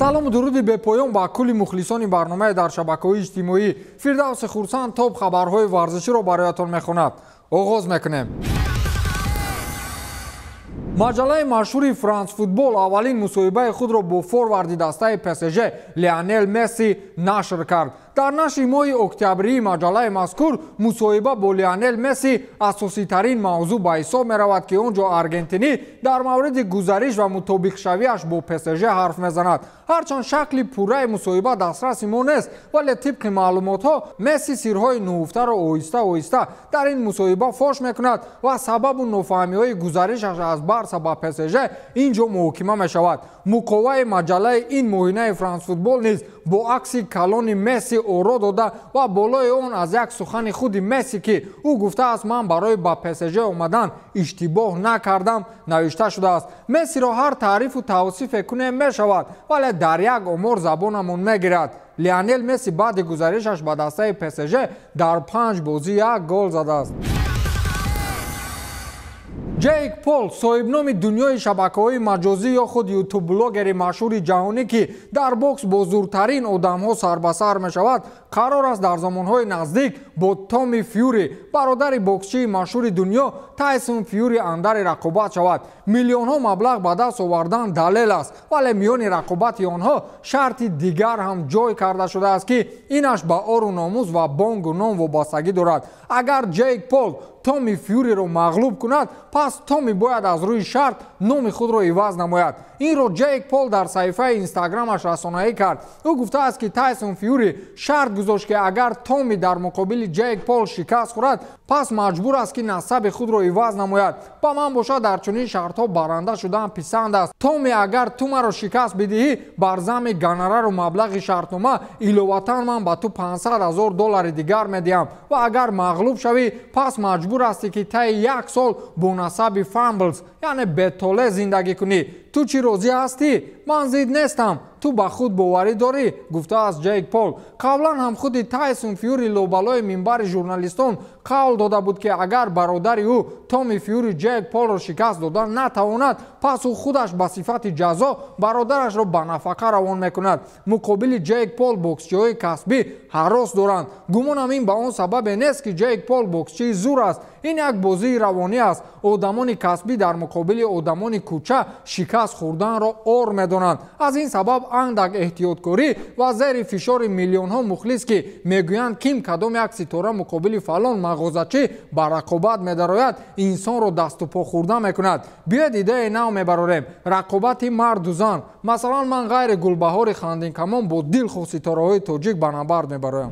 салому дуруди бепоён ба кулли мухлисони барномаи дар шабакаҳои иҷтимоӣ. Фирдавси Хурсанд топ хабарҳои варзиширо бароятон мехонад. оғоз мекунем. маҷалаи машҳури Франс Футбол аввалин мусоҳибаи худро бо форварди дастаи ПСЖ Лионел Месси нашр кард. дар нашри моҳи октябрии маҷалаи мазкур мусоҳиба бо Лионел Месси асоситарин мавзӯъ ба ҳисоб меравад ки он ҷо аргентинӣ дар мавриди гузариш ва мутобиқшавиаш бо ПСЖ ҳарф мезанад. ҳарчанд шакли пурраи мусоҳиба дастраси мо нест, вале тибқи маълумотҳо Месси сирҳои нуҳуфтаро оҳиста оҳиста дар ин мусоҳиба фош мекунад ва сабабу нофаҳмиҳои гузаришаш аз Барса ба ПСЖ ин ҷо муҳокима мешавад. муқоваи маҷалаи ин моҳинаи Франс Футбол низ бо акси калони Месси оро дода ва болои он аз як сухани худи Месси ки ӯ гуфтааст ман барои ба ПСЖ омадан иштибоҳ накардам навишта шудааст. Мессиро ҳар таърифу тавсифе кунем мешавад, вале дар як омор забонамон мегирад. Лионел Месси баъди гузаришаш ба дастаи ПСЖ дар 5 бозӣ 1 гол задааст. Джейк Пол соҳибноми дунёи шабакаҳои маҷозӣ ё худ ютуб-блогери машҳури ҷаҳонӣ ки дар бокс бо зуртарин одамҳо сар ба сар мешавад, қарор аст дар замонҳои наздик бо Томи Фюри, бародари боксчии машҳури дунё Тайсон Фюри андари рақобат шавад. миллионҳо маблағ ба даст овардан далел аст, вале миёни рақобати онҳо шарти дигар ҳам ҷой карда шудааст ки инаш ба ору номус ва бонгу ном вобастагӣ дорад. агар Джейк Пол Томи Фюриро мағлуб кунад, пас Томи бояд аз рӯи шарт номи худро иваз намояд. инро Джейк Пол дар саҳифаи инстаграмаш расонаӣ кард. ӯ гуфтааст ки Тайсон Фюри шарт гузошт ки агар Томи дар муқобили Джейк Пол шикаст хӯрад, пас маҷбур аст ки насаби худро иваз намояд. ба ман бошад дар чунин шартҳо баранда шудан писанд аст. Томи, агар ту маро шикаст бидиҳӣ, бар замми гонорару маблағи шартнома иловатан ман ба ту $500,000 дигар медиҳам ва агар мағлуб шавӣ, пас маҷбур ҳастӣ ки таи 1 сол бо насаби Фамблс, яъне бетоле зиндагӣ кунӣ. ту чӣ розӣ ҳастӣ? ман зид нестам. ту ба худ боварӣ дорӣ? гуфтааст Джейк Пол. қаблан ҳам худи Тайсон Фюри лобалои минбари журналистон қавл дода буд ки агар бародари ӯ Томи Фюри Джейк Полро шикаст дода натавонад, пас ӯ худаш ба сифати ҷазо бародарашро ба нафақа равон мекунад. муқобили Джейк Пол боксчиҳои касбӣ ҳарос доранд. гумонам ин ба он сабабе нест ки Джейк Пол боксчии зур аст. ин як бозии равонӣ аст. одамони касбӣ дар муқобили одамони кӯча шикаст хӯрданро ор медонанд. аз ин сабаб андак эҳтиёткорӣ ва зери фишори миллионҳо мухлис ки мегӯянд ким кадом як ситора муқобили фалон мағозачӣ ба рақобат медарояд, инсонро дасту по хӯрда мекунад. биёед идеяи нав мебарорем. рақобати марду зан. масалан ман ғайри гулбаҳори хандинкамон бо дилхоҳ ситораҳои тоҷик ба набард мебароям.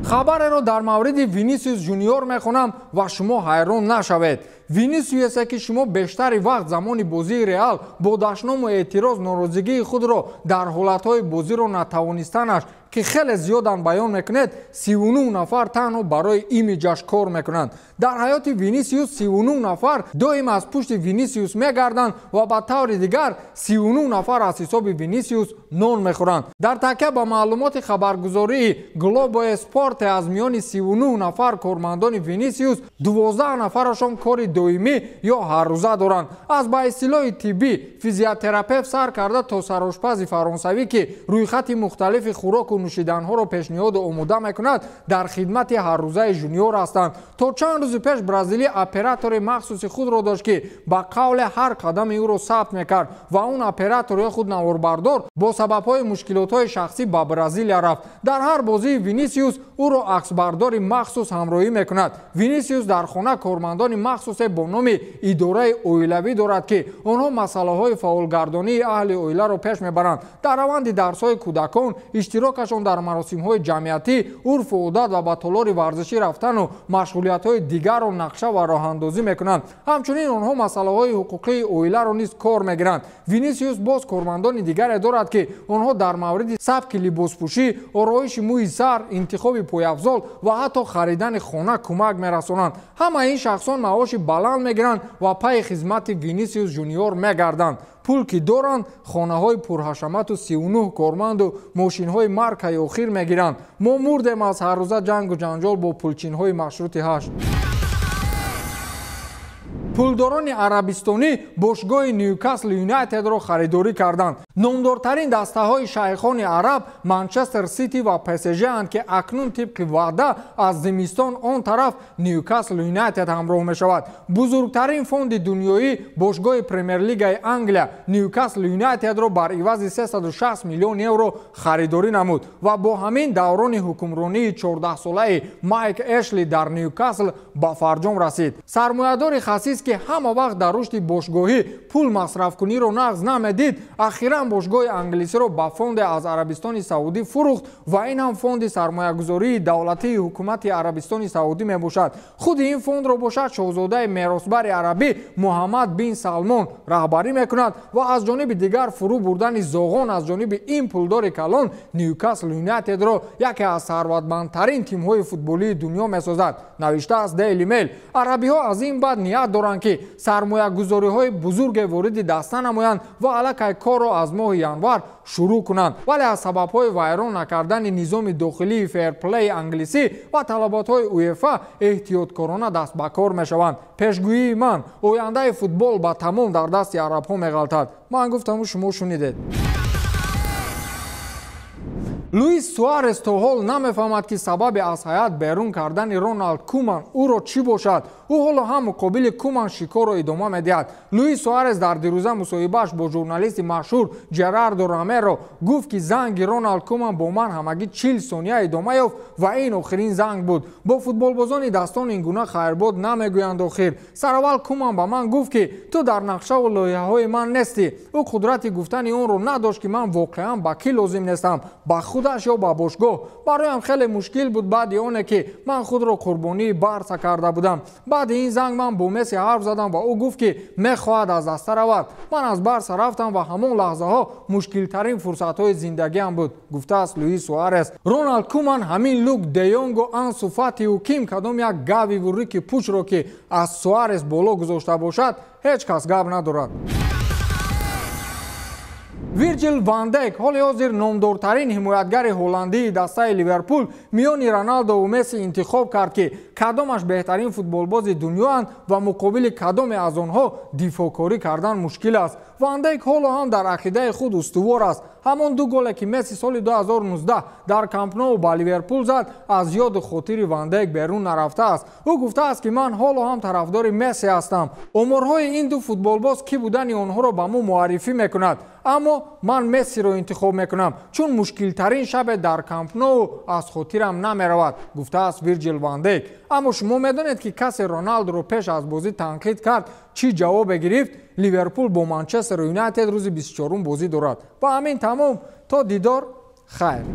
хабареро дар мавриди Винисиус Жуниор мехонам ва шумо ҳайрон нашавед. Винисиусе ки шумо бештари вақт замони бозии Реал бо дашному эътироз норозигии худро дар ҳолатҳои бозиро натавонистанаш ки хеле зиёдан баён мекунед, 39 нафар танҳо барои имиҷаш кор мекунанд. дар ҳаёти Винисиус 39 нафар доим аз пушти Винисиус мегарданд ва ба таври дигар 39 нафар аз ҳисоби Винисиус нон мехӯранд. дар такя ба маълумоти хабаргузории Глобо Эспорте аз миёни 39 нафар кормандони Винисиус 12 нафарашон кори доимӣ ё ҳаррӯза доранд. аз ба истилоҳи тиббӣ физиотерапевт сар карда то сарошпази фаронсавӣ ки рӯйхати мухталифи хӯроку нӯшиданҳоро пешниҳоду омода мекунад, дар хидмати ҳаррӯзаи Жуниор ҳастанд. то чанд рӯзи пеш бразилӣ оператори махсуси худро дошт ки ба қавле ҳар қадами ӯро сабт мекард ва он оператор ё худ наворбардор бо сабабҳои мушкилотҳои шахсӣ ба Бразилия рафт. дар ҳар бозии Винисиус ӯро аксбардори махсус ҳамроҳӣ мекунад. Винисиус дар хона кормандони махсусе бо номи идораи оилавӣ дорад ки онҳо масъалаҳои фаъолгардонии аҳли оиларо пеш мебаранд. дар раванди дарсҳои кӯдакон, иштирокашон дар маросимҳои ҷамъиятӣ, урфу одат ва ба толори варзишӣ рафтану машғулиятҳои дигарро нақша ва роҳандозӣ мекунанд. ҳамчунин онҳо масъалаҳои ҳуқуқии оиларо низ кор мегиранд. Винисиус боз кормандони дигаре дорад ки онҳо дар мавриди сабки либоспӯшӣ, ороиши мӯи сар, интихоби пойафзол ва ҳатто харидани хона кӯмак мерасонанд. ҳама ин шахсон маоши баланд мегиранд ва пайи хизмати Винисиус Жуниор мегарданд. пул ки доранд, хонаҳои пурҳашамату 39 корманду мошинҳои маркаи охир мегиранд. мо мурдем аз ҳаррӯза ҷангу ҷанҷол бо пулчинҳои машрути 8. пулдорони арабистонӣ бошгоҳи Ньюкасл Юнайтедро харидорӣ карданд. номдортарин дастаҳои шайхони араб Манчестер Сити ва ПСЖ анд ки акнун тибқи ваъда аз зимистон он тараф Ньюкасл Юнайтед ҳамроҳ мешавад. бузургтарин фонди дунёӣ бошгоҳи Премер-лигаи Англия Ньюкасл Юнайтедро бар ивази 360 миллион евро харидорӣ намуд ва бо ҳамин даврони ҳукмронии 14-солаи Майк Эшли дар Ньюкасл ба фарҷом расид. сармоядори хасис ки ҳама вақт дар рушди бошгоҳӣ пул масрафкуниро нағз намедид, ахиран бошгоҳи англисиро ба фонде аз Арабистони Саудӣ фурӯхт ва ин ҳам фонди сармоягузории давлатии ҳукумати Арабистони Саудӣ мебошад. худи ин фондро бошад шоҳзодаи меросбари арабӣ Муҳаммад бин Салмон раҳбарӣ мекунад ва аз ҷониби дигар фурӯ бурдани зоғон аз ҷониби ин пулдори калон Ньюкасл Юнайтедро яке аз сарватмандтарин тимҳои футболии дунё месозад, навиштааст Daily Mail. арабиҳо аз ин баъд ният доранд ки сармоягузориҳои бузурге вориди даста намоянд ва аллакай корро аз моҳи январ шурӯъ кунанд, вале аз сабабҳои вайрон накардани низоми дохилии ферплеи англисӣ ва талаботҳои УЕФА эҳтиёткорона даст ба кор мешаванд. пешгӯии ман, ояндаи футбол ба тамом дар дасти арабҳо меғалтад. ман гуфтаму шумо шунидед. Луис Суарес то ҳол намефаҳмад ки сабаби аз ҳайат берун кардани Роналд Куман ӯро чӣ бошад. ӯ ҳоло ҳам муқобили Куман шикорро идома медиҳад. Луис Суарес дар дирӯза мусоҳибааш бо журналисти машҳур Ҷерардо Ромеро гуфт ки занги Роналд Куман бо ман ҳамагӣ 40 сония идома ёфт ва ин охирин занг буд. бо футболбозони дастон ин гуна хайрбод намегӯянд. охир сараввал Куман ба ман гуфт ки ту дар нақшаву лоиҳаҳои ман нестӣ. ӯ қудрати гуфтани онро надошт ки ман воқеан ба кӣ лозим нестам, ба худаш ё ба бошгоҳ. бароям хеле мушкил буд баъди оне ки ман худро қурбонии Барса карда будам. баъди ин занг ман бо Месси ҳарф задам ва ӯ гуфт ки мехоҳад аз даста равад. ман аз Барса рафтам ва ҳамон лаҳзаҳо мушкилтарин фурсатҳои зиндагиам буд, гуфтааст Луис Суарес. Роналд Куман ҳамин Люк де Йонго, Ансу Фатию ким кадом як гави вуррики пучро ки аз Суарес боло гузошта бошад, ҳеҷ кас гап надорад. Вирҷил ван Дайк ҳоли ҳозир номдортарин ҳимоятгари ҳолландии дастаи Ливерпул миёни Роналдо ва Месси интихоб кард ки кадомаш беҳтарин футболбози дунёанд ва муқобили кадоме аз онҳо дифоъкорӣ кардан мушкил аст. Ван Дайк ҳоло ҳам дар ақидаи худ устувор аст. ҳамон ду голе ки Месси соли 2019 дар Камп Ноу ба Ливерпул зад аз ёду хотири Ван Дайк берун нарафтааст. ӯ гуфтааст ки ман ҳоло ҳам тарафдори Месси ҳастам. оморҳои ин ду футболбоз ки будани онҳоро ба мо муаррифӣ мекунад, аммо ман Мессиро интихоб мекунам, чун мушкилтарин шабе дар Камп Ноу аз хотирам намеравад, гуфтааст Вирҷил ван Дайк. аммо шумо медонед ки касе Роналдоро пеш аз бозӣ танқид кард чӣ ҷавобе гирифт? Ливерпул бо Манчестер Юнайтед рӯзи 24 бозӣ дорад. ба ҳамин тамом, то дидор, хайр.